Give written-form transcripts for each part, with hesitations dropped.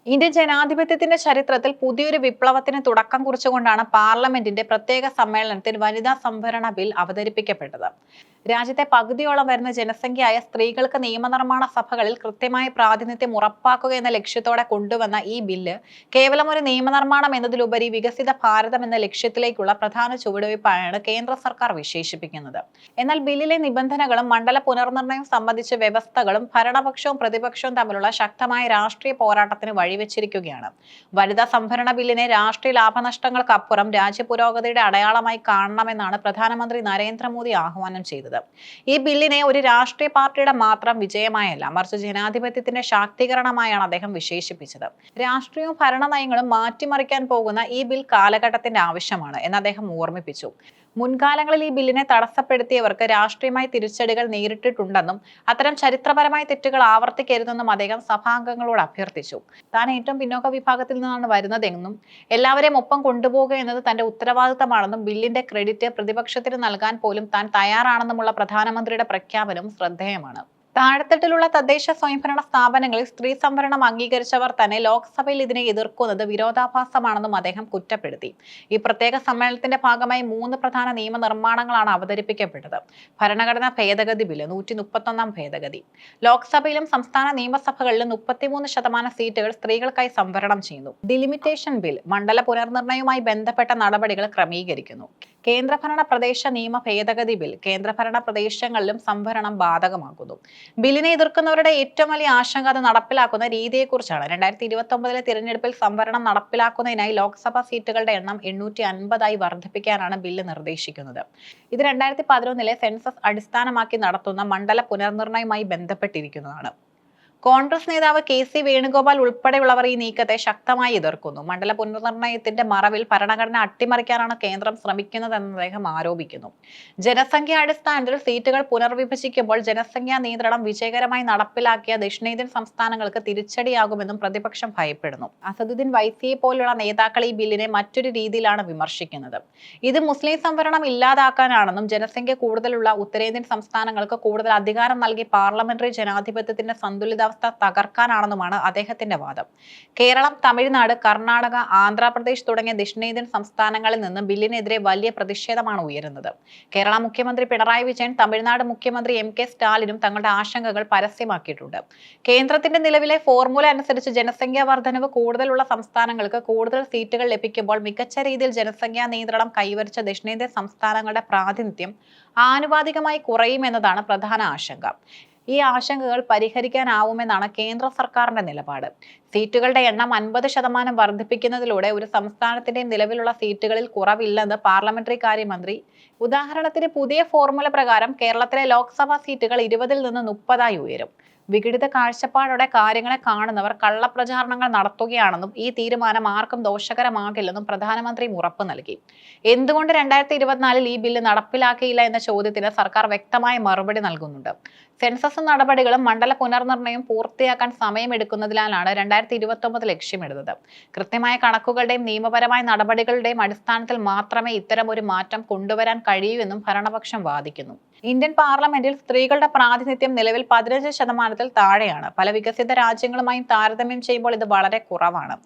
Indian ജനാധിപത്യത്തിന്റെ ചരിത്രത്തിൽ പുതിയൊരു വിപ്ലവത്തിന് തുടക്കം കുറിച്ചുകൊണ്ടാണ് പാർലമെന്റിന്റെ പ്രത്യേക സമ്മേളനത്തിൽ വനിതാ സംവരണ ബിൽ അവതരിപ്പിക്കപ്പെട്ടത്. രാജ്യത്തെ പകുതിയോളം വരുന്ന ജനസംഖ്യയായ സ്ത്രീകൾക്ക് നിയമനിർമ്മാണ സഭകളിൽ കൃത്യമായ പ്രാതിനിധ്യം ഉറപ്പാക്കുക എന്ന ലക്ഷ്യത്തോടെ കൊണ്ടുവന്ന ഈ ബില്ല് കേവലം ഒരു നിയമനിർമ്മാണം എന്നതിലുപരി വികസിത ഭാരതം എന്ന ലക്ഷ്യത്തിലേക്കുള്ള പ്രധാന ചുവടുവയ്പായാണ് കേന്ദ്ര സർക്കാർ വിശേഷിപ്പിക്കുന്നത്. എന്നാൽ ബില്ലിലെ നിബന്ധനകളും മണ്ഡല പുനർനിർണയം സംബന്ധിച്ച വ്യവസ്ഥകളും ഭരണപക്ഷവും പ്രതിപക്ഷവും തമ്മിലുള്ള ശക്തമായ രാഷ്ട്രീയ പോരാട്ടത്തിന് വഴിവെച്ചിരിക്കുകയാണ്. വനിതാ സംവരണ ബില്ലിനെ രാഷ്ട്രീയ ലാഭനഷ്ടങ്ങൾക്കപ്പുറം രാജ്യ പുരോഗതിയുടെ അടയാളമായി കാണണമെന്നാണ് പ്രധാനമന്ത്രി നരേന്ദ്രമോദി ആഹ്വാനം ചെയ്തത്. ഈ ബില്ലിനെ ഒരു രാഷ്ട്രീയ പാർട്ടിയുടെ മാത്രം വിജയമായല്ല, മറിച്ച് ജനാധിപത്യത്തിന്റെ ശാക്തീകരണമായാണ് അദ്ദേഹം വിശേഷിപ്പിച്ചത്. രാഷ്ട്രീയവും ഭരണ നയങ്ങളും മാറ്റിമറിക്കാൻ പോകുന്ന ഈ ബിൽ കാലഘട്ടത്തിന്റെ ആവശ്യമാണ് എന്ന് അദ്ദേഹം ഓർമ്മിപ്പിച്ചു. മുൻകാലങ്ങളിൽ ഈ ബില്ലിനെ തടസ്സപ്പെടുത്തിയവർക്ക് രാഷ്ട്രീയമായി തിരിച്ചടികൾ നേരിട്ടിട്ടുണ്ടെന്നും അത്തരം ചരിത്രപരമായ തെറ്റുകൾ ആവർത്തിക്കരുതെന്നും അദ്ദേഹം സഭാംഗങ്ങളോട് അഭ്യർത്ഥിച്ചു. താൻ ഏറ്റവും പിന്നോക്ക വിഭാഗത്തിൽ നിന്നാണ് വരുന്നതെന്നും എല്ലാവരെയും ഒപ്പം കൊണ്ടുപോകുക എന്നത് തന്റെ ഉത്തരവാദിത്തമാണെന്നും ബില്ലിന്റെ ക്രെഡിറ്റ് പ്രതിപക്ഷത്തിന് നൽകാൻ പോലും താൻ തയ്യാറാണെന്നുമുള്ള പ്രധാനമന്ത്രിയുടെ പ്രഖ്യാപനം ശ്രദ്ധേയമാണ്. താഴെത്തട്ടിലുള്ള തദ്ദേശ സ്വയംഭരണ സ്ഥാപനങ്ങളിൽ സ്ത്രീ സംവരണം അംഗീകരിച്ചവർ തന്നെ ലോക്സഭയിൽ ഇതിനെ എതിർക്കുന്നത് വിരോധാഭാസമാണെന്നും അദ്ദേഹം കുറ്റപ്പെടുത്തി. ഈ പ്രത്യേക സമ്മേളനത്തിന്റെ ഭാഗമായി 3 പ്രധാന നിയമനിർമ്മാണങ്ങളാണ് അവതരിപ്പിക്കപ്പെട്ടത്. ഭരണഘടനാ ഭേദഗതി ബില്ല് 131 ഭേദഗതി. ലോക്സഭയിലും സംസ്ഥാന നിയമസഭകളിലും 33% സീറ്റുകൾ സ്ത്രീകൾക്കായി സംവരണം ചെയ്യുന്നു. ഡിലിമിറ്റേഷൻ ബിൽ മണ്ഡല പുനർനിർണയവുമായി ബന്ധപ്പെട്ട നടപടികൾ ക്രമീകരിക്കുന്നു. കേന്ദ്രഭരണ പ്രദേശ നിയമ ഭേദഗതി ബിൽ കേന്ദ്രഭരണ പ്രദേശങ്ങളിലും സംവരണം ബാധകമാക്കുന്നു. ബില്ലിനെ എതിർക്കുന്നവരുടെ ഏറ്റവും വലിയ ആശങ്ക അത് നടപ്പിലാക്കുന്ന രീതിയെക്കുറിച്ചാണ്. 2029 തിരഞ്ഞെടുപ്പിൽ സംവരണം നടപ്പിലാക്കുന്നതിനായി ലോക്സഭാ സീറ്റുകളുടെ എണ്ണം 850 വർദ്ധിപ്പിക്കാനാണ് ബില്ല് നിർദ്ദേശിക്കുന്നത്. ഇത് 2011 സെൻസസ് അടിസ്ഥാനമാക്കി നടത്തുന്ന മണ്ഡല പുനർനിർണയവുമായി ബന്ധപ്പെട്ടിരിക്കുന്നതാണ്. കോൺഗ്രസ് നേതാവ് KC വേണുഗോപാൽ ഉൾപ്പെടെയുള്ളവർ ഈ നീക്കത്തെ ശക്തമായി എതിർക്കുന്നു. മണ്ഡല പുനർനിർണയത്തിന്റെ മറവിൽ ഭരണഘടന അട്ടിമറിക്കാനാണ് കേന്ദ്രം ശ്രമിക്കുന്നതെന്ന് അദ്ദേഹം ആരോപിക്കുന്നു. ജനസംഖ്യാടിസ്ഥാനത്തിൽ സീറ്റുകൾ പുനർവിഭജിക്കുമ്പോൾ ജനസംഖ്യാ നിയന്ത്രണം വിജയകരമായി നടപ്പിലാക്കിയ ദക്ഷിണേന്ത്യൻ സംസ്ഥാനങ്ങൾക്ക് തിരിച്ചടിയാകുമെന്നും പ്രതിപക്ഷം ഭയപ്പെടുന്നു. അസദുദ്ദീൻ വൈസിയെ പോലുള്ള നേതാക്കൾ ഈ ബില്ലിനെ മറ്റൊരു രീതിയിലാണ് വിമർശിക്കുന്നത്. ഇത് മുസ്ലിം സംവരണം ഇല്ലാതാക്കാനാണെന്നും ജനസംഖ്യ കൂടുതലുള്ള ഉത്തരേന്ത്യൻ സംസ്ഥാനങ്ങൾക്ക് കൂടുതൽ അധികാരം നൽകി പാർലമെന്ററി ജനാധിപത്യത്തിന്റെ സന്തുലിത തകർക്കാനാണെന്നുമാണ് അദ്ദേഹത്തിന്റെ വാദം. കേരളം, തമിഴ്നാട്, കർണാടക, ആന്ധ്രാപ്രദേശ് തുടങ്ങിയ ദക്ഷിണേന്ത്യൻ സംസ്ഥാനങ്ങളിൽ നിന്ന് ബില്ലിനെതിരെ വലിയ പ്രതിഷേധമാണ് ഉയരുന്നത്. കേരള മുഖ്യമന്ത്രി പിണറായി വിജയൻ, തമിഴ്നാട് മുഖ്യമന്ത്രി MK സ്റ്റാലിനും തങ്ങളുടെ ആശങ്കകൾ പരസ്യമാക്കിയിട്ടുണ്ട്. കേന്ദ്രത്തിന്റെ നിലവിലെ ഫോർമുല അനുസരിച്ച് ജനസംഖ്യാ വർധനവ് കൂടുതലുള്ള സംസ്ഥാനങ്ങൾക്ക് കൂടുതൽ സീറ്റുകൾ ലഭിക്കുമ്പോൾ മികച്ച രീതിയിൽ ജനസംഖ്യാ നിയന്ത്രണം കൈവരിച്ച ദക്ഷിണേന്ത്യൻ സംസ്ഥാനങ്ങളുടെ പ്രാതിനിധ്യം ആനുപാതികമായി കുറയുമെന്നതാണ് പ്രധാന ആശങ്ക. ഈ ആശങ്കകൾ പരിഹരിക്കാനാവുമെന്നാണ് കേന്ദ്ര സർക്കാരിന്റെ നിലപാട്. സീറ്റുകളുടെ എണ്ണം 50% വർദ്ധിപ്പിക്കുന്നതിലൂടെ ഒരു സംസ്ഥാനത്തിന്റെ നിലവിലുള്ള സീറ്റുകളിൽ കുറവില്ലെന്ന് പാർലമെന്ററി കാര്യമന്ത്രി. ഉദാഹരണത്തിന്, പുതിയ ഫോർമുല പ്രകാരം കേരളത്തിലെ ലോക്സഭാ സീറ്റുകൾ 20 നിന്ന് 30 ഉയരും. വിഘടിത കാഴ്ചപ്പാടോടെ കാര്യങ്ങളെ കാണുന്നവർ കള്ളപ്രചാരണങ്ങൾ നടത്തുകയാണെന്നും ഈ തീരുമാനം ആർക്കും ദോഷകരമാകില്ലെന്നും പ്രധാനമന്ത്രി ഉറപ്പു നൽകി. എന്തുകൊണ്ട് 2024 ഈ ബില്ല് നടപ്പിലാക്കിയില്ല എന്ന ചോദ്യത്തിന് സർക്കാർ വ്യക്തമായ മറുപടി നൽകുന്നുണ്ട്. സെൻസസ് നടപടികളും മണ്ഡല പുനർനിർണയം പൂർത്തിയാക്കാൻ സമയമെടുക്കുന്നതിനാലാണ് 2029 ലക്ഷ്യമിടുന്നത്. കൃത്യമായ കണക്കുകളുടെയും നിയമപരമായ നടപടികളുടെയും അടിസ്ഥാനത്തിൽ മാത്രമേ ഇത്തരം ഒരു മാറ്റം കൊണ്ടുവരാൻ കഴിയൂ എന്നും ഭരണപക്ഷം വാദിക്കുന്നു. ഇന്ത്യൻ പാർലമെന്റിൽ സ്ത്രീകളുടെ പ്രാതിനിധ്യം നിലവിൽ 15% താഴെയാണ്. പല വികസിത രാജ്യങ്ങളുമായും താരതമ്യം ചെയ്യുമ്പോൾ ഇത് വളരെ കുറവാണ്.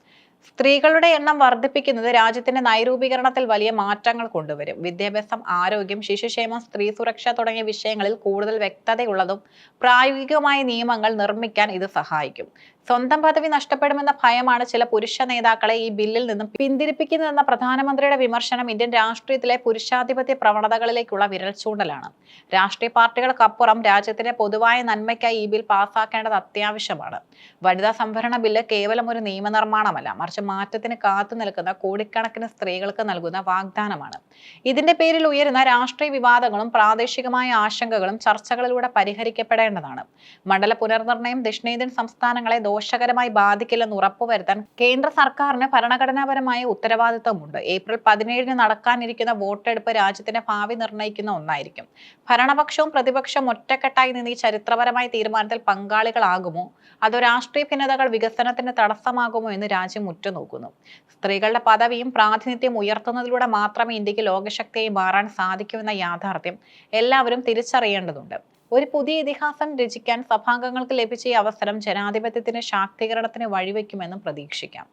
സ്ത്രീകളുടെ എണ്ണം വർദ്ധിപ്പിക്കുന്നത് രാജ്യത്തിന്റെ നയരൂപീകരണത്തിൽ വലിയ മാറ്റങ്ങൾ കൊണ്ടുവരും. വിദ്യാഭ്യാസം, ആരോഗ്യം, ശിശുക്ഷേമം, സ്ത്രീ സുരക്ഷ തുടങ്ങിയ വിഷയങ്ങളിൽ കൂടുതൽ വ്യക്തതയുള്ളതും പ്രായോഗികമായ നിയമങ്ങൾ നിർമ്മിക്കാൻ ഇത് സഹായിക്കും. സ്വന്തം പദവി നഷ്ടപ്പെടുമെന്ന ഭയമാണ് ചില പുരുഷ നേതാക്കളെ ഈ ബില്ലിൽ നിന്നും പിന്തിരിപ്പിക്കുന്നതെന്ന പ്രധാനമന്ത്രിയുടെ വിമർശനം ഇന്ത്യൻ രാഷ്ട്രീയത്തിലെ പുരുഷാധിപത്യ പ്രവണതകളിലേക്കുള്ള വിരൽചൂണ്ടലാണ്. രാഷ്ട്രീയ പാർട്ടികൾക്കപ്പുറം രാജ്യത്തിന്റെ പൊതുവായ നന്മയ്ക്കായി ഈ ബിൽ പാസാക്കേണ്ടത് അത്യാവശ്യമാണ്. വനിതാ സംവരണ ബില്ല് കേവലം ഒരു നിയമനിർമ്മാണമല്ല, മറിച്ച് മാറ്റത്തിന് കാത്തു നിൽക്കുന്ന കോടിക്കണക്കിന് സ്ത്രീകൾക്ക് നൽകുന്ന വാഗ്ദാനമാണ്. ഇതിന്റെ പേരിൽ ഉയരുന്ന രാഷ്ട്രീയ വിവാദങ്ങളും പ്രാദേശികമായ ആശങ്കകളും ചർച്ചകളിലൂടെ പരിഹരിക്കപ്പെടേണ്ടതാണ്. മണ്ഡല പുനർനിർണയം ദക്ഷിണേന്ത്യൻ സംസ്ഥാനങ്ങളെ ദോഷകരമായി ബാധിക്കില്ലെന്ന് ഉറപ്പുവരുത്താൻ കേന്ദ്ര സർക്കാരിന് ഭരണഘടനാപരമായ ഉത്തരവാദിത്തമുണ്ട്. ഏപ്രിൽ 17 നടക്കാനിരിക്കുന്ന വോട്ടെടുപ്പ് രാജ്യത്തിന്റെ ഭാവി നിർണ്ണയിക്കുന്ന ഒന്നായിരിക്കും. ഭരണപക്ഷവും പ്രതിപക്ഷവും ഒറ്റക്കെട്ടായി നിന്ന് ഈ ചരിത്രപരമായ തീരുമാനത്തിൽ പങ്കാളികളാകുമോ, അതോ രാഷ്ട്രീയ ഭിന്നതകൾ വികസനത്തിന് തടസ്സമാകുമോ എന്ന് രാജ്യം ഉറ്റുനോക്കുന്നു. സ്ത്രീകളുടെ പദവിയും പ്രാതിനിധ്യം ഉയർത്തുന്നതിലൂടെ മാത്രമേ ഇന്ത്യക്ക് ലോകശക്തിയായി മാറാൻ സാധിക്കൂ എന്ന യാഥാർത്ഥ്യം എല്ലാവരും തിരിച്ചറിയേണ്ടതുണ്ട്. ഒരു പുതിയ ഇതിഹാസം രചിക്കാൻ സഭാംഗങ്ങൾക്ക് ലഭിച്ച ഈ അവസരം ജനാധിപത്യത്തിന്റെ ശാക്തീകരണത്തിന് വഴിവെക്കുമെന്നും പ്രതീക്ഷിക്കാം.